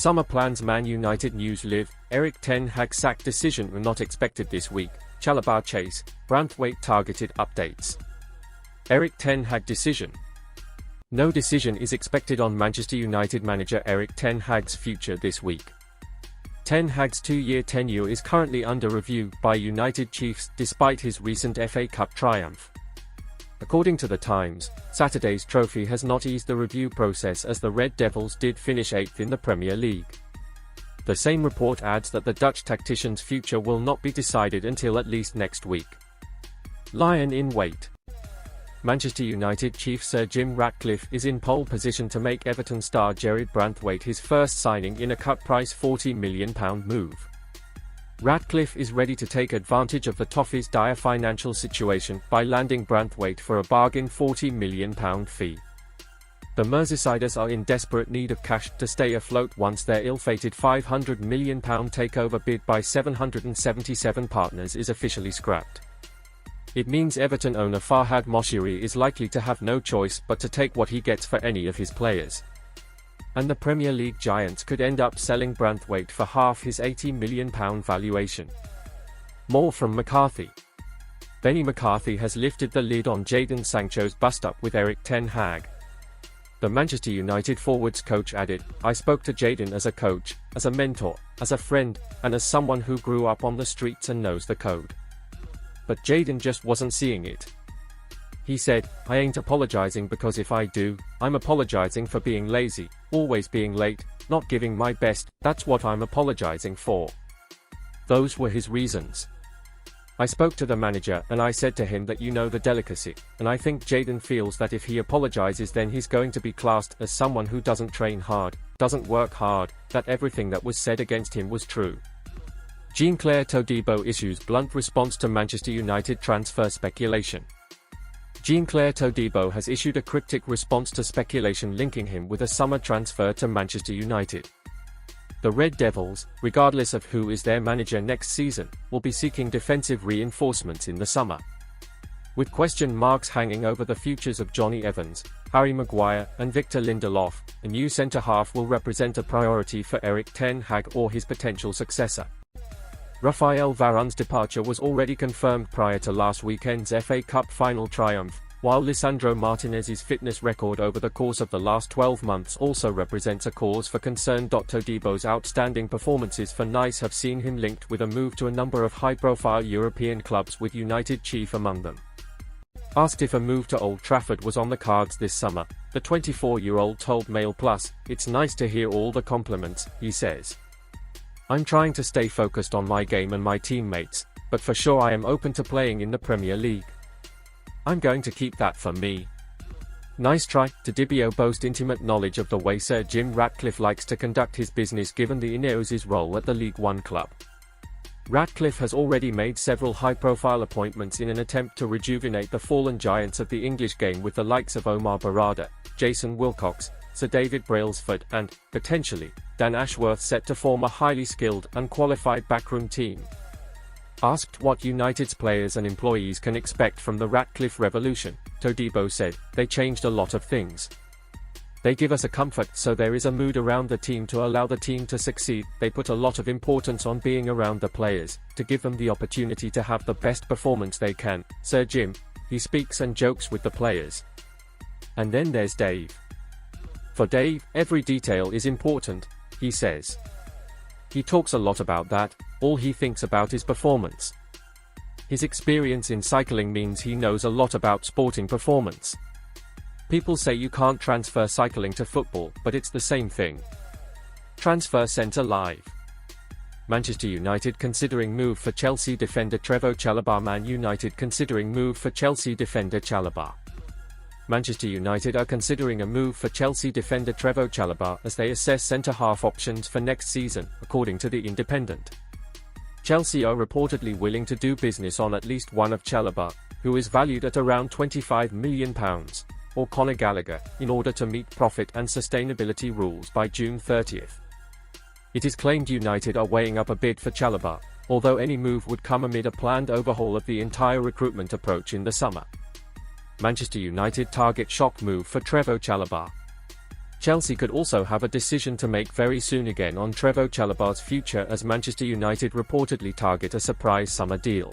Summer plans. Man United news. Live, Erik ten Hag sack decision were not expected this week. Chalobah chase, Branthwaite targeted. Updates. Erik ten Hag decision. No decision is expected on Manchester United manager Erik ten Hag's future this week. Ten Hag's 2-year tenure is currently under review by United chiefs despite his recent FA Cup triumph. According to The Times, Saturday's trophy has not eased the review process as the Red Devils did finish 8th in the Premier League. The same report adds that the Dutch tactician's future will not be decided until at least next week. Lion in wait. Manchester United chief Sir Jim Ratcliffe is in pole position to make Everton star Gerard Branthwaite his first signing in a cut-price £40 million move. Ratcliffe is ready to take advantage of the Toffees' dire financial situation by landing Branthwaite for a bargain £40 million fee. The Merseysiders are in desperate need of cash to stay afloat once their ill-fated £500 million takeover bid by 777 partners is officially scrapped. It means Everton owner Farhad Moshiri is likely to have no choice but to take what he gets for any of his players. And the Premier League giants could end up selling Branthwaite for half his £80 million valuation. More from McCarthy. Benny McCarthy has lifted the lid on Jadon Sancho's bust-up with Erik ten Hag. The Manchester United forwards coach added, "I spoke to Jadon as a coach, as a mentor, as a friend, and as someone who grew up on the streets and knows the code. But Jadon just wasn't seeing it. He said, I ain't apologizing because if I do, I'm apologizing for being lazy, always being late, not giving my best, that's what I'm apologizing for." Those were his reasons. "I spoke to the manager and I said to him that you know the delicacy, and I think Jadon feels that if he apologizes then he's going to be classed as someone who doesn't train hard, doesn't work hard, that everything that was said against him was true." Jean-Clair Todibo issues blunt response to Manchester United transfer speculation. Jean-Clair Todibo has issued a cryptic response to speculation linking him with a summer transfer to Manchester United. The Red Devils, regardless of who is their manager next season, will be seeking defensive reinforcements in the summer. With question marks hanging over the futures of Jonny Evans, Harry Maguire and VIctor Lindelof, a new centre-half will represent a priority for Erik ten Hag or his potential successor. Raphael Varane's departure was already confirmed prior to last weekend's FA Cup final triumph, while Lisandro Martinez's fitness record over the course of the last 12 months also represents a cause for concern. Todibo's outstanding performances for Nice have seen him linked with a move to a number of high-profile European clubs, with United chief among them. Asked if a move to Old Trafford was on the cards this summer, the 24-year-old told Mail Plus, "It's nice to hear all the compliments," he says. "I'm trying to stay focused on my game and my teammates, but for sure I am open to playing in the Premier League. I'm going to keep that for me." Nice try. Todibo boasts intimate knowledge of the way Sir Jim Ratcliffe likes to conduct his business given the Ineos' role at the League One club. Ratcliffe has already made several high-profile appointments in an attempt to rejuvenate the fallen giants of the English game, with the likes of Omar Barada, Jason Wilcox, Sir David Brailsford and, potentially, Dan Ashworth set to form a highly skilled and qualified backroom team. Asked what United's players and employees can expect from the Ratcliffe revolution, Todibo said, "They changed a lot of things. They give us a comfort so there is a mood around the team to allow the team to succeed. They put a lot of importance on being around the players, to give them the opportunity to have the best performance they can." Sir Jim, he speaks and jokes with the players. And then there's Dave. For Dave, every detail is important, he says. He talks a lot about that, all he thinks about is performance. His experience in cycling means he knows a lot about sporting performance. People say you can't transfer cycling to football, but it's the same thing. Transfer Centre Live. Manchester United considering move for Chelsea defender Trevoh Chalobah. Man United considering move for Chelsea defender Chalobah. Manchester United are considering a move for Chelsea defender Trevoh Chalobah as they assess centre-half options for next season, according to The Independent. Chelsea are reportedly willing to do business on at least one of Chalobah, who is valued at around £25 million, or Conor Gallagher, in order to meet profit and sustainability rules by June 30th. It is claimed United are weighing up a bid for Chalobah, although any move would come amid a planned overhaul of the entire recruitment approach in the summer. Manchester United target shock move for Trevoh Chalobah. Chelsea could also have a decision to make very soon again on Trevoh Chalobah's future, as Manchester United reportedly target a surprise summer deal.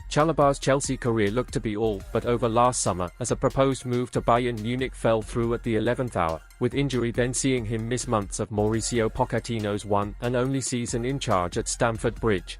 Chalobah's Chelsea career looked to be all but over last summer, as a proposed move to Bayern Munich fell through at the 11th hour, with injury then seeing him miss months of Mauricio Pochettino's one and only season in charge at Stamford Bridge.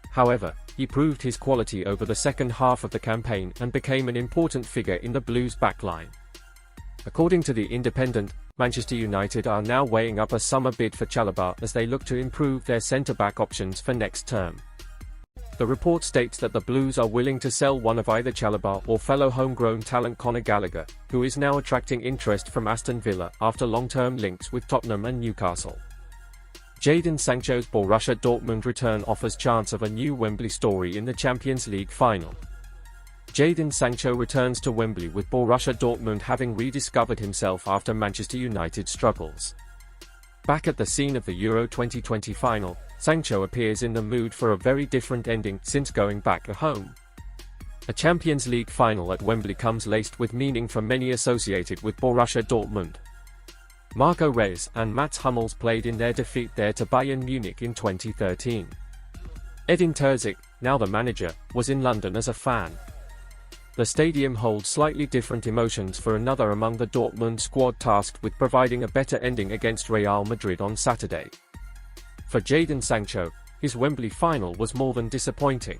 However, he proved his quality over the second half of the campaign and became an important figure in the Blues' backline. According to The Independent, Manchester United are now weighing up a summer bid for Chalobah as they look to improve their centre-back options for next term. The report states that the Blues are willing to sell one of either Chalobah or fellow homegrown talent Conor Gallagher, who is now attracting interest from Aston Villa after long-term links with Tottenham and Newcastle. Jadon Sancho's Borussia Dortmund return offers chance of a new Wembley story in the Champions League final. Jadon Sancho returns to Wembley with Borussia Dortmund having rediscovered himself after Manchester United's struggles. Back at the scene of the Euro 2020 final, Sancho appears in the mood for a very different ending since going back home. A Champions League final at Wembley comes laced with meaning for many associated with Borussia Dortmund. Marco Reus and Mats Hummels played in their defeat there to Bayern Munich in 2013. Edin Terzic, now the manager, was in London as a fan. The stadium holds slightly different emotions for another among the Dortmund squad tasked with providing a better ending against Real Madrid on Saturday. For Jadon Sancho, his Wembley final was more than disappointing.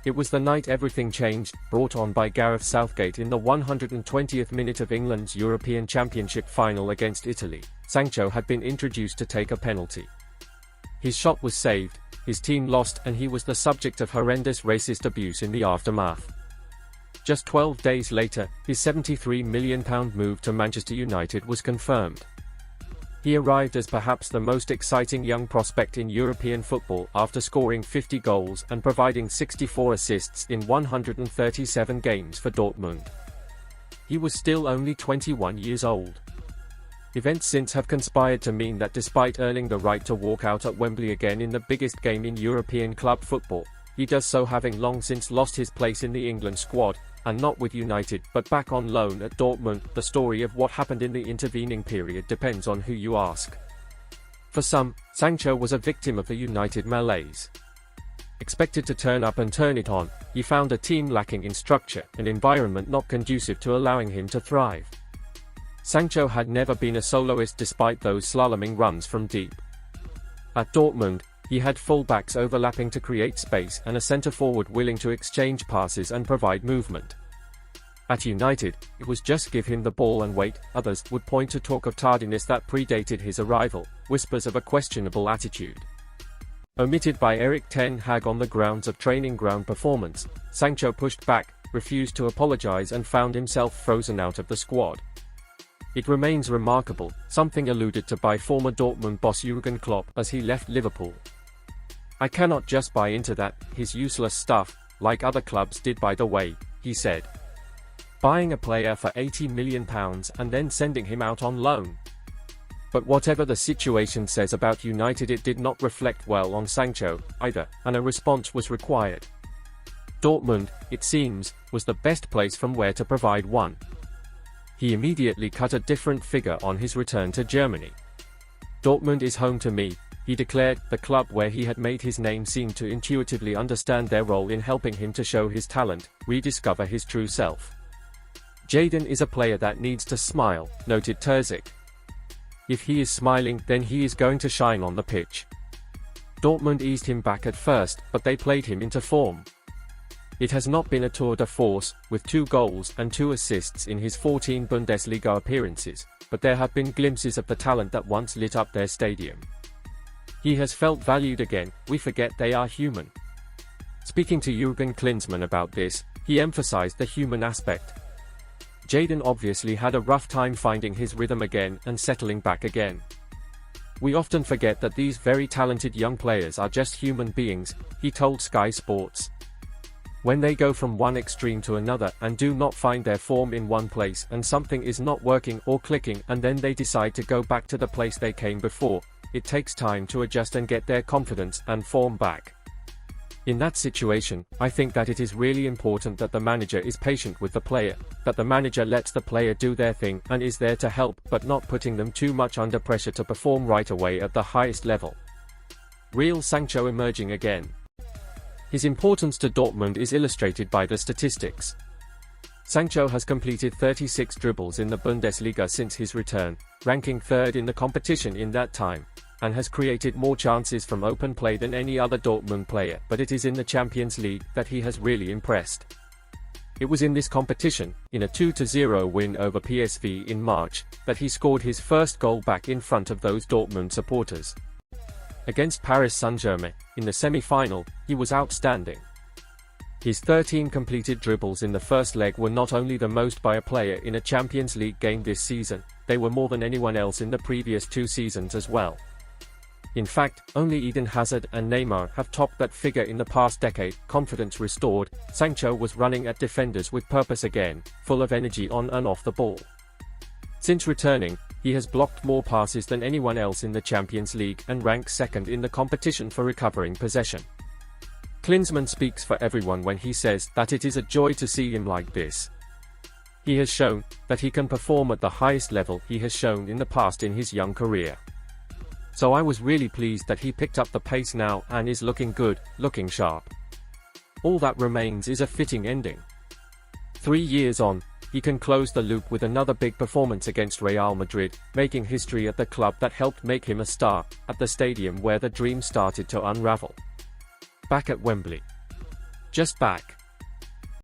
It was the night everything changed, brought on by Gareth Southgate in the 120th minute of England's European Championship final against Italy. Sancho had been introduced to take a penalty. His shot was saved, his team lost, and he was the subject of horrendous racist abuse in the aftermath. Just 12 days later, his £73 million move to Manchester United was confirmed. He arrived as perhaps the most exciting young prospect in European football after scoring 50 goals and providing 64 assists in 137 games for Dortmund. He was still only 21 years old. Events since have conspired to mean that despite earning the right to walk out at Wembley again in the biggest game in European club football, he does so having long since lost his place in the England squad, and not with United but back on loan at Dortmund. The story of what happened in the intervening period depends on who you ask. For some, Sancho was a victim of the United malaise. Expected to turn up and turn it on, he found a team lacking in structure, an environment not conducive to allowing him to thrive. Sancho had never been a soloist despite those slaloming runs from deep. At Dortmund, he had full-backs overlapping to create space and a centre-forward willing to exchange passes and provide movement. At United, it was just give him the ball and wait. Others would point to talk of tardiness that predated his arrival, whispers of a questionable attitude. Omitted by Erik ten Hag on the grounds of training ground performance, Sancho pushed back, refused to apologise and found himself frozen out of the squad. It remains remarkable, something alluded to by former Dortmund boss Jurgen Klopp as he left Liverpool. "I cannot just buy into that, his useless stuff, like other clubs did by the way," he said. Buying a player for £80 million and then sending him out on loan. But whatever the situation says about United, it did not reflect well on Sancho, either, and a response was required. Dortmund, it seems, was the best place from where to provide one. He immediately cut a different figure on his return to Germany. "Dortmund is home to me," he declared. The club where he had made his name seemed to intuitively understand their role in helping him to show his talent, rediscover his true self. "Jadon is a player that needs to smile," noted Terzic. "If he is smiling, then he is going to shine on the pitch." Dortmund eased him back at first, but they played him into form. It has not been a tour de force, with 2 goals and 2 assists in his 14 Bundesliga appearances, but there have been glimpses of the talent that once lit up their stadium. He has felt valued again. "We forget they are human." Speaking to Jurgen Klinsmann about this, he emphasized the human aspect. Jadon obviously had a rough time finding his rhythm again and settling back again. "We often forget that these very talented young players are just human beings," he told Sky Sports. "When they go from one extreme to another and do not find their form in one place and something is not working or clicking and then they decide to go back to the place they came before, it takes time to adjust and get their confidence and form back." In that situation, I think that it is really important that the manager is patient with the player, that the manager lets the player do their thing and is there to help but not putting them too much under pressure to perform right away at the highest level. Real Sancho emerging again. His importance to Dortmund is illustrated by the statistics. Sancho has completed 36 dribbles in the Bundesliga since his return, ranking third in the competition in that time, and has created more chances from open play than any other Dortmund player, but it is in the Champions League that he has really impressed. It was in this competition, in a 2-0 win over PSV in March, that he scored his first goal back in front of those Dortmund supporters. Against Paris Saint-Germain, in the semi-final, he was outstanding. His 13 completed dribbles in the first leg were not only the most by a player in a Champions League game this season, they were more than anyone else in the previous 2 seasons as well. In fact, only Eden Hazard and Neymar have topped that figure in the past decade. Confidence restored, Sancho was running at defenders with purpose again, full of energy on and off the ball. Since returning, he has blocked more passes than anyone else in the Champions League and ranks second in the competition for recovering possession. Klinsmann speaks for everyone when he says that it is a joy to see him like this. He has shown that he can perform at the highest level he has shown in the past in his young career. So I was really pleased that he picked up the pace now and is looking good, looking sharp. All that remains is a fitting ending. 3 years on, he can close the loop with another big performance against Real Madrid, making history at the club that helped make him a star, at the stadium where the dream started to unravel. Back at Wembley. Just back.